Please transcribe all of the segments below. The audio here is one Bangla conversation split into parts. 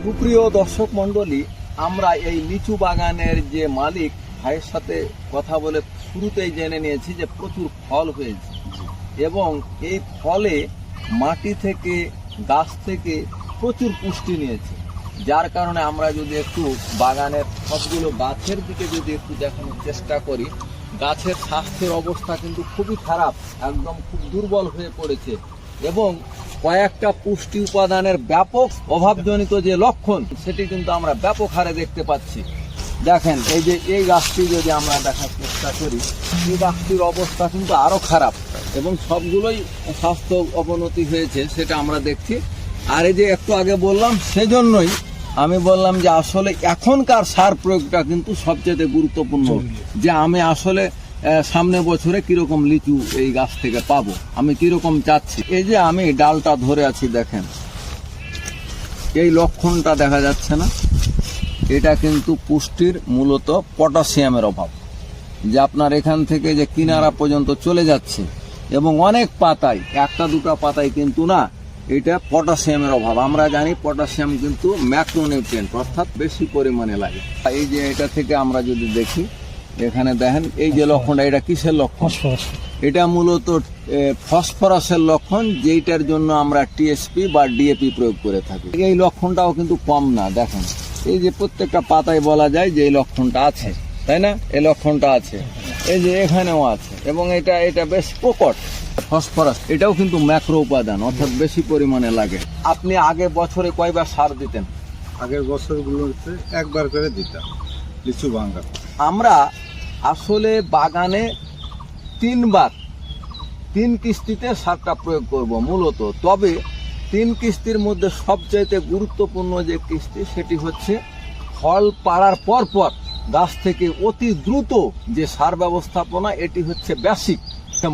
সুপ্রিয় দর্শক মণ্ডলী, আমরা এই লিচু বাগানের যে মালিক ভাইয়ের সাথে কথা বলে শুরুতেই জেনে নিয়েছি যে প্রচুর ফল হয়েছে এবং এই ফলে মাটি থেকে গাছ থেকে প্রচুর পুষ্টি নিয়েছে। যার কারণে আমরা যদি একটু বাগানের সবগুলো গাছের দিকে যদি একটু দেখানোর চেষ্টা করি, গাছের স্বাস্থ্যের অবস্থা কিন্তু খুবই খারাপ, একদম খুব দুর্বল হয়ে পড়েছে এবং কয়েকটা পুষ্টি উপাদানের ব্যাপক অভাবজনিত যে লক্ষণ সেটি কিন্তু আমরা ব্যাপক হারে দেখতে পাচ্ছি। দেখেন, এই যে এই গাছটি যদি আমরা দেখার চেষ্টা করি, এই গাছটির অবস্থা কিন্তু আরো খারাপ এবং সবগুলোই স্বাস্থ্য অবনতি হয়েছে, সেটা আমরা দেখছি। আর এই যে একটু আগে বললাম, সেজন্যই আমি বললাম যে আসলে এখনকার সার প্রয়োগটা কিন্তু সবচেয়ে গুরুত্বপূর্ণ, যে আমি আসলে সামনে বছরে কিরকম লিচু এই গাছ থেকে পাবো, আমি কিরকম চাচ্ছি। এই যে আমি ডালটা ধরে আছি, দেখেন এই লক্ষণটা দেখা যাচ্ছে না, এটা কিন্তু পুষ্টির মূলত পটাশিয়ামের অভাব, যে আপনার এখান থেকে যে কিনারা পর্যন্ত চলে যাচ্ছে এবং অনেক পাতায়, একটা দুটা পাতায় কিন্তু না, এটা পটাশিয়ামের অভাব। আমরা জানি পটাশিয়াম কিন্তু ম্যাক্রোনিউট্রিয়েন্ট, অর্থাৎ বেশি পরিমাণে লাগে। এই যে এটা থেকে আমরা যদি দেখি, এখানে দেখেন এই যে লক্ষণটা, এটা কিসের লক্ষণ? এটা মূলত ফসফরাসের লক্ষণ, যেইটার জন্য আমরা টিএসপি বা ডিএপি প্রয়োগ করে থাকি। এই লক্ষণটাও কিন্তু কম না, দেখেন এই যে প্রত্যেকটা পাতায় বলা যায় যে এই লক্ষণটা আছে, তাই না? এই লক্ষণটা আছে, এই যে এখানেও আছে এবং এটা বেশ প্রকট। ফসফরাস এটাও কিন্তু ম্যাক্রো উপাদান, অর্থাৎ বেশি পরিমাণে লাগে। আপনি আগে বছরে কয়বার সার দিতেন? আগের বছরগুলোতে একবার করে দিতাম লিচু ভাঙা। আমরা আসলে বাগানে 3 বার 3 কিস্তিতে সারটা প্রয়োগ করব মূলত। তবে 3 কিস্তির মধ্যে সবচাইতে গুরুত্বপূর্ণ যে কিস্তি, সেটি হচ্ছে ফল পাড়ার পর গাছ থেকে অতি দ্রুত যে সার ব্যবস্থাপনা, এটি হচ্ছে বেসিক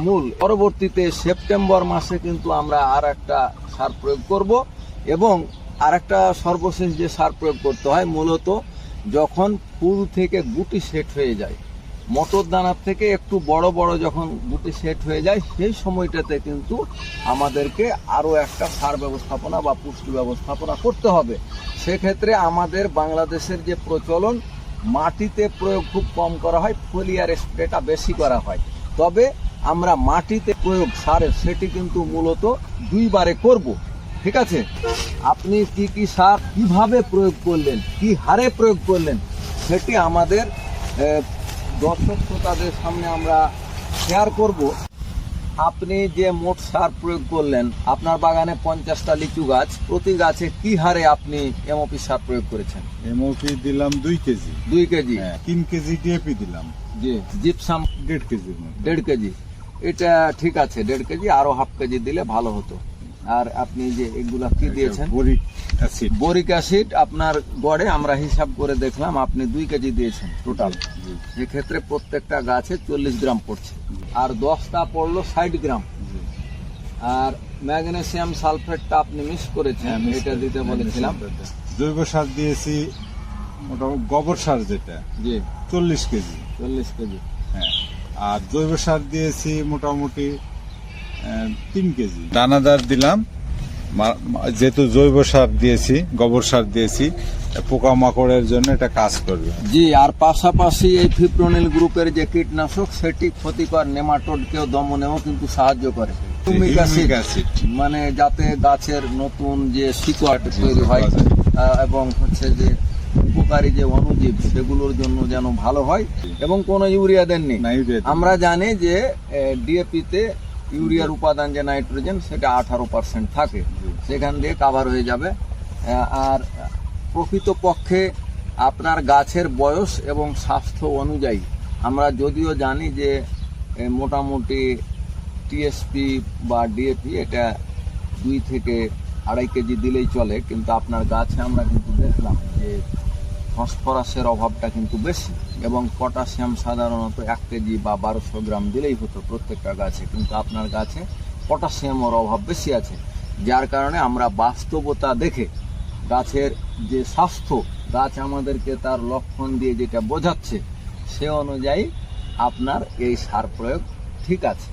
মূল। পরবর্তীতে সেপ্টেম্বর মাসে কিন্তু আমরা আর একটা সার প্রয়োগ করব এবং আর একটা সর্বশেষ যে সার প্রয়োগ করতে হয় মূলত যখন ফুল থেকে গুটি সেট হয়ে যায়, মটর দানার থেকে একটু বড় বড় যখন গুটি সেট হয়ে যায়, সেই সময়টাতে কিন্তু আমাদেরকে আরও একটা সার ব্যবস্থাপনা বা পুষ্টি ব্যবস্থাপনা করতে হবে। সেক্ষেত্রে আমাদের বাংলাদেশের যে প্রচলন, মাটিতে প্রয়োগ খুব কম করা হয়, ফলিয়ার স্প্রেটা বেশি করা হয়। তবে আমরা মাটিতে প্রয়োগ সারের সেটি কিন্তু মূলত 2 বারে করব। ঠিক আছে, আপনি কি কি সার কিভাবে প্রয়োগ করলেন, কি হারে প্রয়োগ করলেন, সেটি আমাদের দর্শক শ্রোতাদের সামনে আমরা শেয়ার করব। আপনি যে মোট সার প্রয়োগ করলেন, আপনার বাগানে 50টা লিচু গাছ, প্রতি গাছে কি হারে আপনি এমওপি সার প্রয়োগ করেছেন? এমওপি দিলাম 2 কেজি। 2 কেজি? 3 কেজি ডিএপি দিলাম। জি। Gypsum 1.5 KG. 1.5 কেজি, এটা ঠিক আছে। 1.5 কেজি, আরো হাফ কেজি দিলে ভালো হতো। আর আপনি যে এগুলা কি দিয়েছেন? Boric acid. বোরিক অ্যাসিড আপনার গড়ে আমরা হিসাব করে দেখলাম আপনি 2 কেজি দিয়েছেন টোটাল। সেক্ষেত্রে প্রত্যেকটা গাছে 40 গ্রাম পড়ছে, আর 10টা পড়লো 60 গ্রাম। আর ম্যাগনেসিয়াম সালফেটটা আপনি মিক্স করেছেন, এটা দিতে বলেছিলাম। জৈব সার দিয়েছি মোটামুটি, গোবর সার যেটা, জি, 40 কেজি। 40 কেজি, হ্যাঁ। আর জৈব সার দিয়েছি মোটামুটি 3 কেজি। দানাদার দিলাম, যেহেতু জৈব সার দিয়েছি, গোবর সার দিয়েছি, পোকামাকড়ের জন্য এটা কাজ করবে। জি। আর পাশাপাশি এই ফিপ্রোনিল গ্রুপের যে কীটনাশক, সেটি ক্ষতিকর নেমাটোডকেও দমনেও কিন্তু সাহায্য করে। হিউমিক অ্যাসিড, মানে যাতে গাছের নতুন যে শিকড় তৈরি হয় এবং হচ্ছে যে উপকারী যে অণুজীব, সেগুলোর জন্য যেন ভালো হয়। এবং কোনো ইউরিয়া দেননি? আমরা জানি যে ডিএপিতে ইউরিয়ার উপাদান যে নাইট্রোজেন, সেটা 18% থাকে, সেখান দিয়ে কাভার হয়ে যাবে। আর প্রকৃতপক্ষে আপনার গাছের বয়স এবং স্বাস্থ্য অনুযায়ী আমরা যদিও জানি যে মোটামুটি টিএসপি বা ডিএপি এটা 2 থেকে 2.5 কেজি দিলেই চলে, কিন্তু আপনার গাছে আমরা কিন্তু দেখলাম যে ফসফরাসের অভাবটা কিন্তু বেশি এবং পটাশিয়াম সাধারণত 1 কেজি বা 1200 গ্রাম দিলেই হতো প্রত্যেকটা গাছে, কিন্তু আপনার গাছে পটাশিয়ামের অভাব বেশি আছে। যার কারণে আমরা বাস্তবতা দেখে গাছের যে স্বাস্থ্য, গাছ আমাদেরকে তার লক্ষণ দিয়ে যেটা বোঝাচ্ছে, সে অনুযায়ী আপনার এই সার প্রয়োগ ঠিক আছে।